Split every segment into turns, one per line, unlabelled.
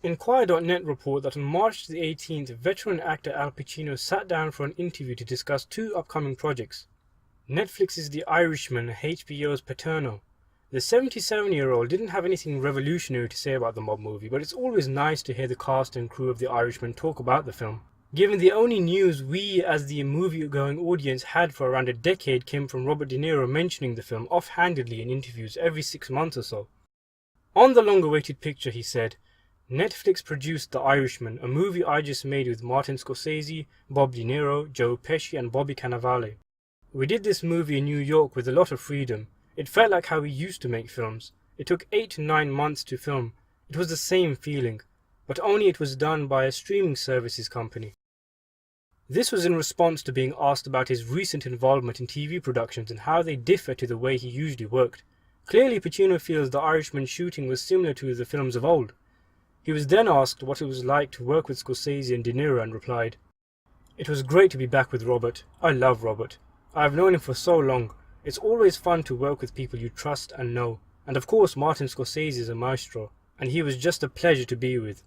Inquirer.net report that on March the 18th, veteran actor Al Pacino sat down for an interview to discuss two upcoming projects. Netflix's The Irishman, HBO's Paterno. The 77-year-old didn't have anything revolutionary to say about the mob movie, but it's always nice to hear the cast and crew of The Irishman talk about the film, given the only news we as the movie-going audience had for around a decade came from Robert De Niro mentioning the film offhandedly in interviews every 6 months or so. On the long-awaited picture, he said, "Netflix produced The Irishman, a movie I just made with Martin Scorsese, Bob De Niro, Joe Pesci and Bobby Cannavale. We did this movie in New York with a lot of freedom. It felt like how we used to make films. It took 8 to 9 months to film. It was the same feeling, but only it was done by a streaming services company." This was in response to being asked about his recent involvement in TV productions and how they differ to the way he usually worked. Clearly, Pacino feels The Irishman shooting was similar to the films of old. He was then asked what it was like to work with Scorsese and De Niro and replied, "It was great to be back with Robert. I love Robert. I have known him for so long. It's always fun to work with people you trust and know. And of course Martin Scorsese is a maestro, and he was just a pleasure to be with."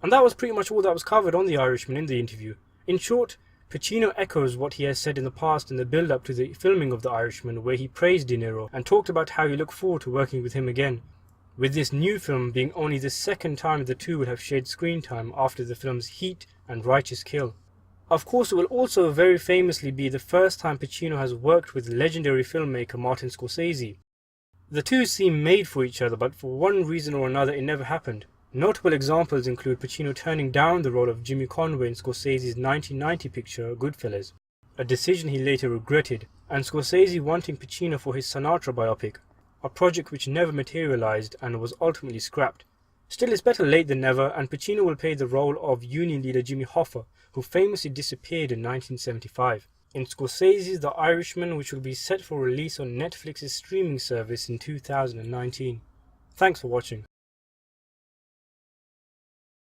And that was pretty much all that was covered on The Irishman in the interview. In short, Pacino echoes what he has said in the past in the build-up to the filming of The Irishman, where he praised De Niro and talked about how he looked forward to working with him again, with this new film being only the second time the two will have shared screen time after the films Heat and Righteous Kill. Of course, it will also very famously be the first time Pacino has worked with legendary filmmaker Martin Scorsese. The two seem made for each other, but for one reason or another it never happened. Notable examples include Pacino turning down the role of Jimmy Conway in Scorsese's 1990 picture Goodfellas, a decision he later regretted, and Scorsese wanting Pacino for his Sinatra biopic, a project which never materialized and was ultimately scrapped. Still, it's better late than never, and Pacino will play the role of union leader Jimmy Hoffa, who famously disappeared in 1975, in Scorsese's The Irishman, which will be set for release on Netflix's streaming service in 2019. Thanks for watching.